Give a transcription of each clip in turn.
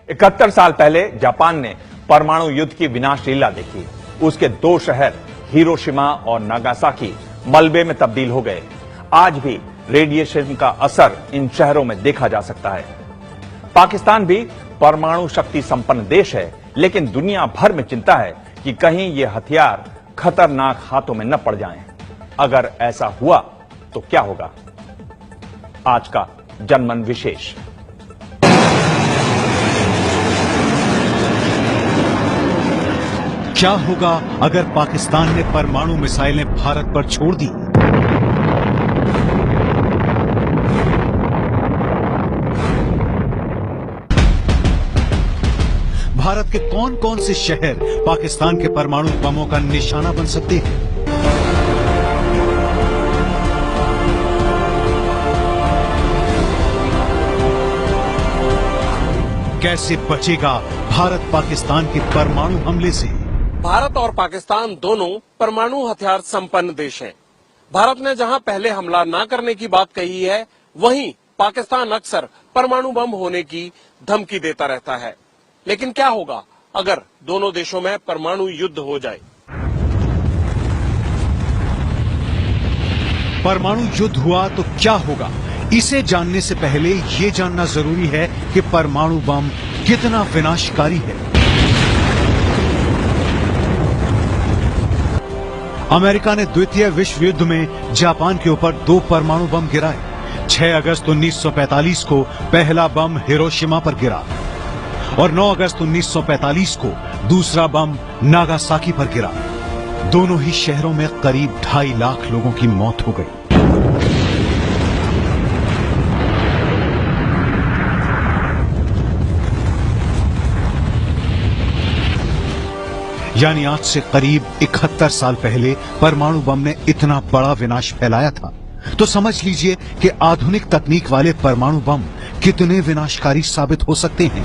71 साल पहले जापान ने परमाणु युद्ध की विनाशलीला देखी। उसके 2 शहर हिरोशिमा और नागासाकी मलबे में तब्दील हो गए। आज भी रेडिएशन का असर इन शहरों में देखा जा सकता है। पाकिस्तान भी परमाणु शक्ति संपन्न देश है, लेकिन दुनिया भर में चिंता है कि कहीं ये हथियार खतरनाक हाथों में न पड़ जाएं। अगर ऐसा हुआ तो क्या होगा? आज का जनमन विशेष। क्या होगा अगर पाकिस्तान ने परमाणु मिसाइलें भारत पर छोड़ दी? भारत के कौन कौन से शहर पाकिस्तान के परमाणु बमों का निशाना बन सकते हैं? कैसे बचेगा भारत पाकिस्तान के परमाणु हमले से? भारत और पाकिस्तान दोनों परमाणु हथियार संपन्न देश हैं। भारत ने जहां पहले हमला न करने की बात कही है, वहीं पाकिस्तान अक्सर परमाणु बम होने की धमकी देता रहता है। लेकिन क्या होगा अगर दोनों देशों में परमाणु युद्ध हो जाए? परमाणु युद्ध हुआ तो क्या होगा? इसे जानने से पहले ये जानना जरूरी है कि परमाणु बम कितना विनाशकारी है। अमेरिका ने द्वितीय विश्व युद्ध में जापान के ऊपर 2 परमाणु बम गिराए। 6 अगस्त 1945 को पहला बम हिरोशिमा पर गिरा और 9 अगस्त 1945 को दूसरा बम नागासाकी पर गिरा। दोनों ही शहरों में करीब 2.5 लाख लोगों की मौत हो गई। यानी आज से करीब 71 साल पहले परमाणु बम ने इतना बड़ा विनाश फैलाया था। तो समझ लीजिए कि आधुनिक तकनीक वाले परमाणु बम कितने विनाशकारी साबित हो सकते हैं।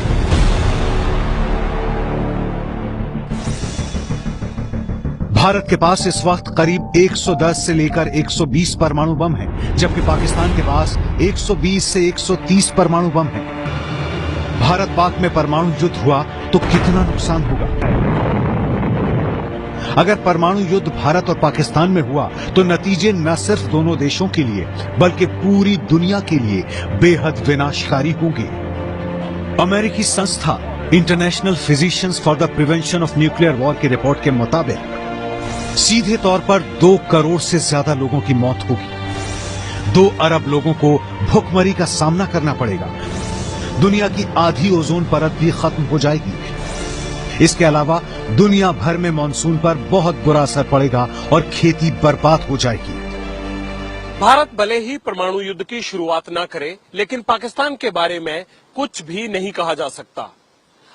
भारत के पास इस वक्त करीब 110 से लेकर 120 परमाणु बम हैं, जबकि पाकिस्तान के पास 120 से 130 परमाणु बम हैं। भारत पाक में परमाणु युद्ध हुआ तो कितना नुकसान होगा? अगर परमाणु युद्ध भारत और पाकिस्तान में हुआ तो नतीजे न सिर्फ दोनों देशों के लिए बल्कि पूरी दुनिया के लिए बेहद विनाशकारी होंगे। अमेरिकी संस्था international physicians for the prevention of nuclear war की रिपोर्ट के मुताबिक सीधे तौर पर 2 करोड़ से ज्यादा लोगों की मौत होगी। 2 अरब लोगों को भुखमरी का सामना करना पड़ेगा। दुनिया की आधी ओजोन परत भी खत्म हो जाएगी। इसके अलावा दुनिया भर में मानसून पर बहुत बुरा असर पड़ेगा और खेती बर्बाद हो जाएगी। भारत भले ही परमाणु युद्ध की शुरुआत न करे, लेकिन पाकिस्तान के बारे में कुछ भी नहीं कहा जा सकता।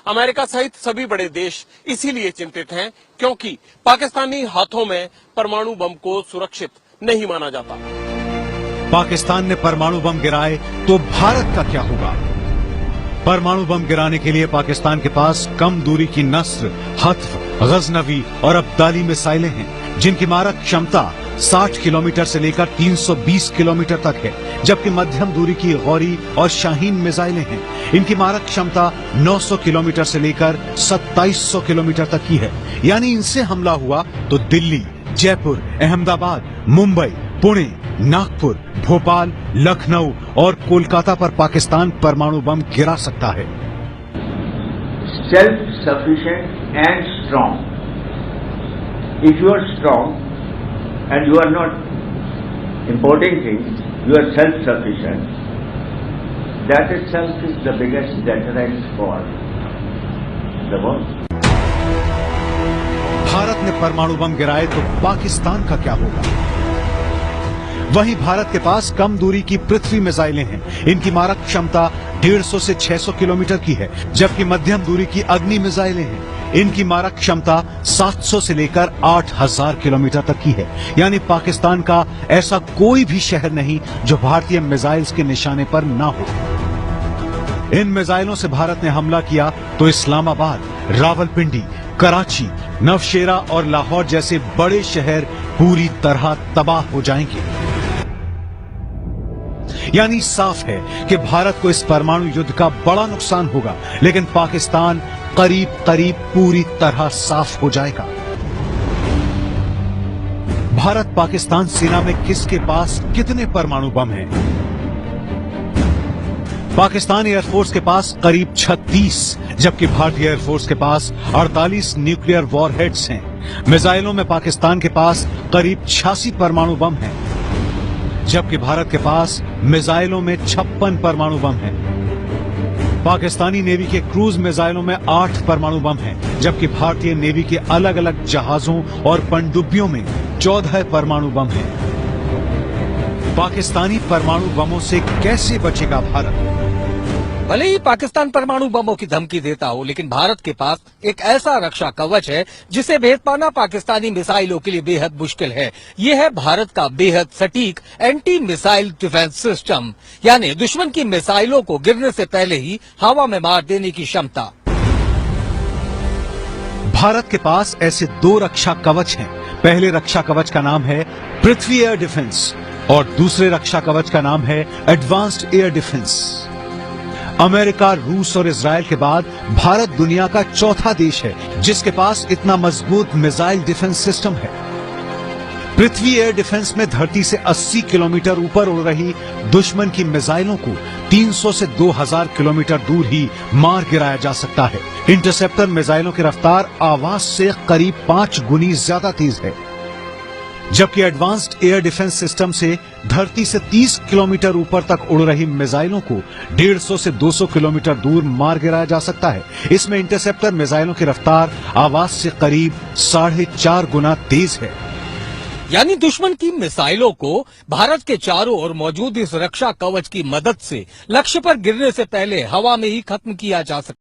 अमेरिका सहित सभी बड़े देश इसीलिए चिंतित हैं, क्योंकि पाकिस्तानी हाथों में परमाणु बम को सुरक्षित नहीं माना जाता। पाकिस्तान ने परमाणु बम गिराए तो भारत का क्या होगा? परमाणु बम गिराने के लिए पाकिस्तान के पास कम दूरी की नस्र, हत्फ, गजनवी और अब्दाली मिसाइलें हैं, जिनकी मारक क्षमता 60 किलोमीटर से लेकर 320 किलोमीटर तक है, जबकि मध्यम दूरी की गौरी और शाहीन मिसाइलें हैं। इनकी मारक क्षमता 900 किलोमीटर से लेकर 2700 किलोमीटर तक की है। यानी इनसे हमला हुआ तो दिल्ली, जयपुर, अहमदाबाद, मुंबई, पुणे, नागपुर, भोपाल, लखनऊ और कोलकाता पर पाकिस्तान परमाणु बम गिरा सकता है। Self sufficient and strong. If you are strong and you are not importing things, you are self-sufficient. That itself is the biggest deterrent for the world. Bharat ने परमाणु बम गिराए तो पाकिस्तान का क्या होगा? वहीं भारत के पास कम दूरी की पृथ्वी मिसाइलें हैं। इनकी मारक क्षमता 150 से 600 किलोमीटर की है, जबकि मध्यम दूरी की अग्नि मिसाइलें हैं। इनकी मारक क्षमता 700 से लेकर 8000 किलोमीटर तक की है। यानी पाकिस्तान का ऐसा कोई भी शहर नहीं जो भारतीय मिसाइल्स के निशाने पर ना हो। इन मिसाइलों से भारत ने हमला किया तो इस्लामाबाद, रावलपिंडी, कराची, नवशेरा और लाहौर जैसे बड़े शहर पूरी तरह तबाह हो जाएंगे। यानी साफ है कि भारत को इस परमाणु युद्ध का बड़ा नुकसान होगा, लेकिन पाकिस्तान करीब करीब पूरी तरह साफ हो जाएगा। भारत पाकिस्तान सेना में किसके पास कितने परमाणु बम हैं? पाकिस्तान एयरफोर्स के पास करीब 36, जबकि भारतीय एयरफोर्स के पास 48 न्यूक्लियर वॉरहेड्स हैं। मिसाइलों में पाकिस्तान के पास करीब 86 परमाणु बम हैं, जबकि भारत के पास मिसाइलों में 56 परमाणु बम हैं। पाकिस्तानी नेवी के क्रूज मिसाइलों में 8 परमाणु बम हैं, जबकि भारतीय नेवी के अलग अलग जहाजों और पनडुब्बियों में 14 परमाणु बम हैं। पाकिस्तानी परमाणु बमों से कैसे बचेगा भारत? भले ही पाकिस्तान परमाणु बमों की धमकी देता हो, लेकिन भारत के पास एक ऐसा रक्षा कवच है जिसे भेद पाना पाकिस्तानी मिसाइलों के लिए बेहद मुश्किल है। ये है भारत का बेहद सटीक एंटी मिसाइल डिफेंस सिस्टम, यानी दुश्मन की मिसाइलों को गिरने से पहले ही हवा में मार देने की क्षमता। भारत के पास ऐसे 2 रक्षा कवच हैं। पहले रक्षा कवच का नाम है पृथ्वी एयर डिफेंस और दूसरे रक्षा कवच का नाम है एडवांस्ड एयर डिफेंस। अमेरिका, रूस और इजराइल के बाद भारत दुनिया का चौथा देश है जिसके पास इतना मजबूत मिसाइल डिफेंस सिस्टम है। पृथ्वी एयर डिफेंस में धरती से 80 किलोमीटर ऊपर उड़ रही दुश्मन की मिसाइलों को 300 से 2000 किलोमीटर दूर ही मार गिराया जा सकता है। इंटरसेप्टर मिसाइलों की रफ्तार आवाज से करीब 5 गुनी ज्यादा तेज है, जबकि एडवांस्ड एयर डिफेंस सिस्टम से धरती से 30 किलोमीटर ऊपर तक उड़ रही मिसाइलों को 150 से 200 किलोमीटर दूर मार गिराया जा सकता है। इसमें इंटरसेप्टर मिसाइलों की रफ्तार आवाज से करीब 4.5 गुना तेज है। यानी दुश्मन की मिसाइलों को भारत के चारों ओर मौजूद इस रक्षा कवच की मदद से लक्ष्य पर गिरने से पहले हवा में ही खत्म किया जा सकता है।